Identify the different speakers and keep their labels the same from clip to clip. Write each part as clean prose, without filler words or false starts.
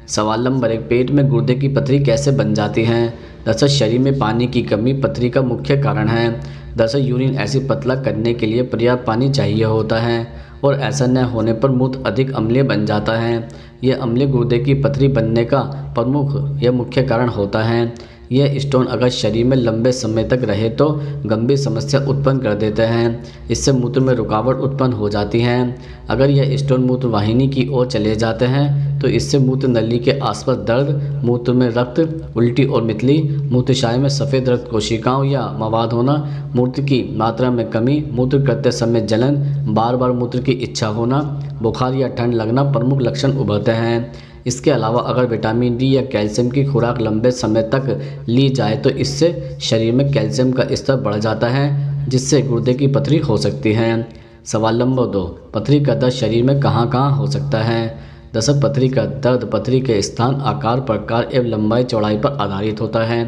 Speaker 1: सवाल नंबर 1, पेट में गुर्दे की पथरी कैसे बन जाती है? दरअसल शरीर में पानी की कमी पथरी का मुख्य कारण है। दरअसल यूरिन एसिड पतला करने के लिए पर्याप्त पानी चाहिए होता है और ऐसा न होने पर मूत्र अधिक अम्लीय बन जाता है। यह अम्लीय गुर्दे की पथरी बनने का प्रमुख या मुख्य कारण होता है। यह स्टोन अगर शरीर में लंबे समय तक रहे तो गंभीर समस्या उत्पन्न कर देते हैं। इससे मूत्र में रुकावट उत्पन्न हो जाती है। अगर यह स्टोन मूत्र वाहिनी की ओर चले जाते हैं तो इससे मूत्र नली के आसपास दर्द, मूत्र में रक्त, उल्टी और मितली, मूत्राशय में सफ़ेद रक्त कोशिकाओं या मवाद होना, मूत्र की मात्रा में कमी, मूत्र करते समय जलन, बार बार मूत्र की इच्छा होना, बुखार या ठंड लगना प्रमुख लक्षण उभरते हैं। इसके अलावा अगर विटामिन डी या कैल्शियम की खुराक लंबे समय तक ली जाए तो इससे शरीर में कैल्शियम का स्तर बढ़ जाता है, जिससे गुर्दे की पथरी हो सकती है। सवाल नंबर 2, पथरी का दर्द शरीर में कहाँ कहाँ हो सकता है? दरअसल पथरी का दर्द पथरी के स्थान, आकार, प्रकार एवं लंबाई चौड़ाई पर आधारित होता है।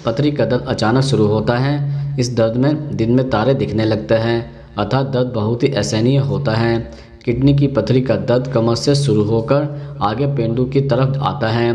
Speaker 1: पथरी का दर्द अचानक शुरू होता है। इस दर्द में दिन में तारे दिखने लगते हैं, अर्थात दर्द बहुत ही असहनीय होता है। किडनी की पथरी का दर्द कमर से शुरू होकर आगे पेंडू की तरफ आता है।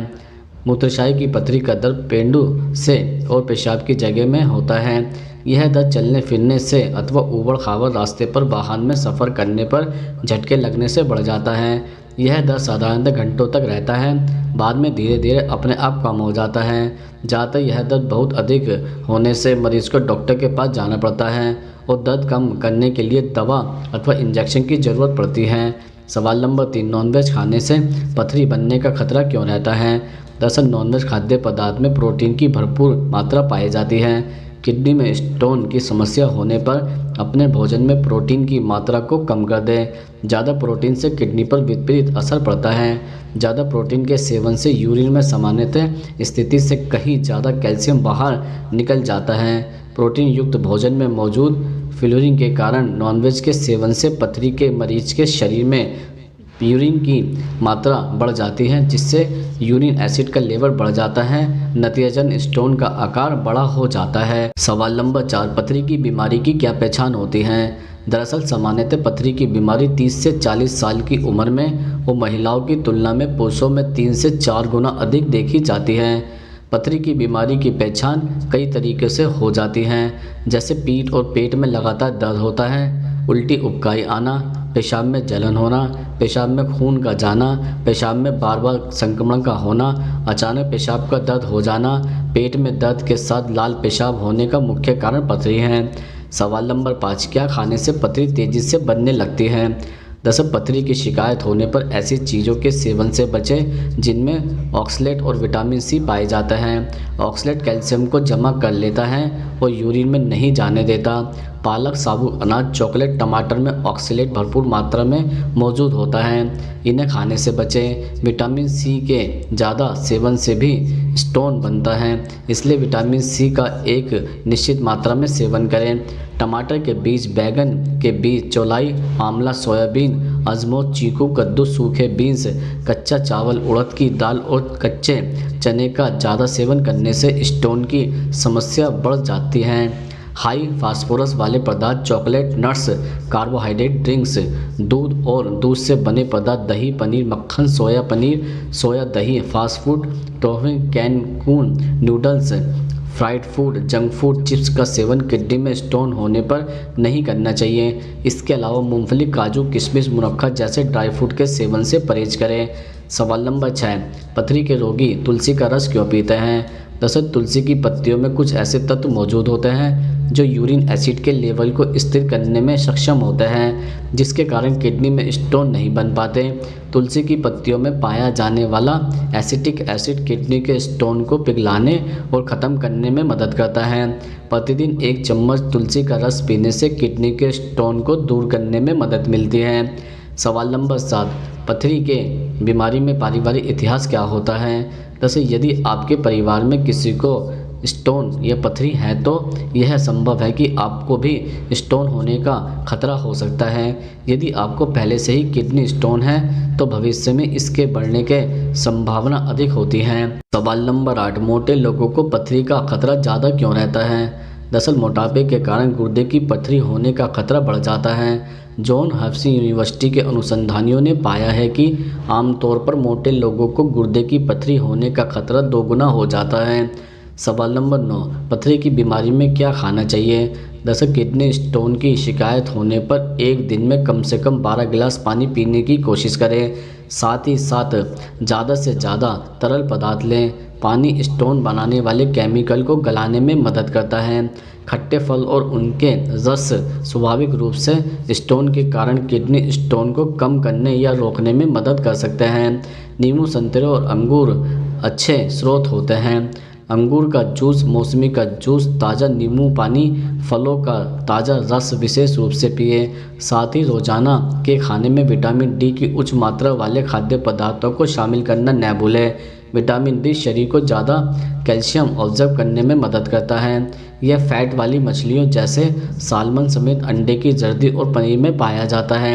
Speaker 1: मूत्राशय की पथरी का दर्द पेंडू से और पेशाब की जगह में होता है। यह दर्द चलने फिरने से अथवा ऊबड़ खाबड़ रास्ते पर वाहन में सफ़र करने पर झटके लगने से बढ़ जाता है। यह दर्द साधारणतः घंटों तक रहता है, बाद में धीरे धीरे अपने आप कम हो जाता है। ज़्यादातर यह दर्द बहुत अधिक होने से मरीज़ को डॉक्टर के पास जाना पड़ता है और दर्द कम करने के लिए दवा अथवा इंजेक्शन की ज़रूरत पड़ती है। सवाल नंबर 3, नॉनवेज खाने से पथरी बनने का खतरा क्यों रहता है? दरअसल नॉनवेज खाद्य पदार्थ में प्रोटीन की भरपूर मात्रा पाई जाती है। किडनी में स्टोन की समस्या होने पर अपने भोजन में प्रोटीन की मात्रा को कम कर दें। ज़्यादा प्रोटीन से किडनी पर विपरीत असर पड़ता है। ज़्यादा प्रोटीन के सेवन से यूरिन में सामान्यतः स्थिति से कहीं ज़्यादा कैल्शियम बाहर निकल जाता है। प्रोटीन युक्त भोजन में मौजूद फ्लोरीन के कारण नॉनवेज के सेवन से पथरी के मरीज के शरीर में यूरिन की मात्रा बढ़ जाती है, जिससे यूरिन एसिड का लेवल बढ़ जाता है। नतीजतन स्टोन का आकार बड़ा हो जाता है। सवाल नंबर 4, पथरी की बीमारी की क्या पहचान होती है? दरअसल सामान्यतः पथरी की बीमारी 30 से 40 साल की उम्र में और महिलाओं की तुलना में पुरुषों में 3 से 4 गुना अधिक देखी जाती है। पथरी की बीमारी की पहचान कई तरीके से हो जाती है, जैसे पीठ और पेट में लगातार दर्द होता है, उल्टी उबकाई आना, पेशाब में जलन होना, पेशाब में खून का जाना, पेशाब में बार बार संक्रमण का होना, अचानक पेशाब का दर्द हो जाना, पेट में दर्द के साथ लाल पेशाब होने का मुख्य कारण पथरी है। सवाल नंबर 5, क्या खाने से पथरी तेज़ी से बनने लगती है? दरअसल पथरी की शिकायत होने पर ऐसी चीज़ों के सेवन से बचें जिनमें ऑक्सलेट और विटामिन सी पाए जाते हैं। ऑक्सलेट कैल्शियम को जमा कर लेता है और यूरिन में नहीं जाने देता। पालक, साबुत अनाज, चॉकलेट, टमाटर में ऑक्सलेट भरपूर मात्रा में मौजूद होता है, इन्हें खाने से बचें। विटामिन सी के ज़्यादा सेवन से भी स्टोन बनता है, इसलिए विटामिन सी का एक निश्चित मात्रा में सेवन करें। टमाटर के बीज, बैगन के बीज, चौलाई, आंवला, सोयाबीन, अजमोद, चीकू, कद्दू, सूखे बीन्स, कच्चा चावल, उड़द की दाल और कच्चे चने का ज़्यादा सेवन करने से स्टोन की समस्या बढ़ जाती है। हाई फास्फोरस वाले पदार्थ, चॉकलेट, नट्स, कार्बोहाइड्रेट ड्रिंक्स, दूध और दूध से बने पदार्थ, दही, पनीर, मक्खन, सोया पनीर, सोया दही, फास्ट फूड, टॉफी, कैनकून noodles, fried food, junk food, chips का सेवन किडनी में स्टोन होने पर नहीं करना चाहिए। इसके अलावा मूंगफली, काजू, किशमिश, मुनक्का जैसे ड्राई फ्रूट के सेवन से परहेज करें। सवाल नंबर 6, पथरी के रोगी तुलसी का रस क्यों पीते हैं? दरअसल तुलसी की पत्तियों में कुछ ऐसे तत्व मौजूद होते हैं जो यूरिन एसिड के लेवल को स्थिर करने में सक्षम होते हैं, जिसके कारण किडनी में स्टोन नहीं बन पाते। तुलसी की पत्तियों में पाया जाने वाला एसिटिक एसिड किडनी के स्टोन को पिघलाने और ख़त्म करने में मदद करता है। प्रतिदिन 1 चम्मच तुलसी का रस पीने से किडनी के स्टोन को दूर करने में मदद मिलती है। सवाल नंबर 7, पथरी के बीमारी में पारिवारिक इतिहास क्या होता है? दरअसल यदि आपके परिवार में किसी को स्टोन या पथरी है तो यह संभव है कि आपको भी स्टोन होने का खतरा हो सकता है। यदि आपको पहले से ही किडनी स्टोन है तो भविष्य में इसके बढ़ने के संभावना अधिक होती है। सवाल नंबर 8, मोटे लोगों को पथरी का खतरा ज़्यादा क्यों रहता है? दरअसल मोटापे के कारण गुर्दे की पथरी होने का खतरा बढ़ जाता है। जॉन हॉपकिंस यूनिवर्सिटी के अनुसंधानियों ने पाया है कि आमतौर पर मोटे लोगों को गुर्दे की पथरी होने का खतरा 2 गुना हो जाता है। सवाल नंबर 9, पथरी की बीमारी में क्या खाना चाहिए? दरअसल किडनी स्टोन की शिकायत होने पर एक दिन में कम से कम 12 गिलास पानी पीने की कोशिश करें। साथ ही साथ ज़्यादा से ज़्यादा तरल पदार्थ लें। पानी स्टोन बनाने वाले केमिकल को गलाने में मदद करता है। खट्टे फल और उनके रस स्वाभाविक रूप से स्टोन के कारण किडनी स्टोन को कम करने या रोकने में मदद कर सकते हैं। नींबू, संतरे और अंगूर अच्छे स्रोत होते हैं। अंगूर का जूस, मौसमी का जूस, ताज़ा नींबू पानी, फलों का ताज़ा रस विशेष रूप से पिए। साथ ही रोज़ाना के खाने में विटामिन डी की उच्च मात्रा वाले खाद्य पदार्थों को शामिल करना न भूलें। विटामिन डी शरीर को ज़्यादा कैल्शियम ऑब्जर्व करने में मदद करता है। यह फैट वाली मछलियों जैसे सालमन समेत अंडे की जर्दी और पनीर में पाया जाता है।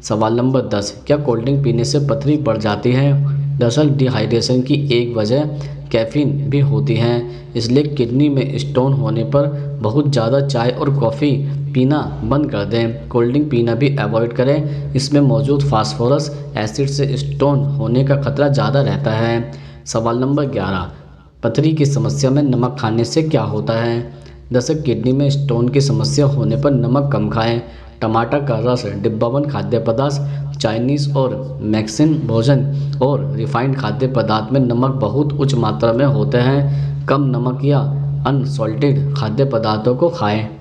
Speaker 1: सवाल नंबर 10, क्या कोल्ड ड्रिंक पीने से पथरी बढ़ जाती है? दरअसल डिहाइड्रेशन की एक वजह कैफ़ीन भी होती है, इसलिए किडनी में स्टोन होने पर बहुत ज़्यादा चाय और कॉफ़ी पीना बंद कर दें। कोल्ड ड्रिंक पीना भी अवॉइड करें, इसमें मौजूद फास्फोरस एसिड से स्टोन होने का खतरा ज़्यादा रहता है। सवाल नंबर 11, पथरी की समस्या में नमक खाने से क्या होता है? दरअसल किडनी में स्टोन की समस्या होने पर नमक कम खाएं। टमाटर का रस, डिब्बाबंद खाद्य पदार्थ, चाइनीज़ और मैक्सिकन भोजन और रिफाइंड खाद्य पदार्थ में नमक बहुत उच्च मात्रा में होते हैं। कम नमक या अनसॉल्टेड खाद्य पदार्थों को खाएं।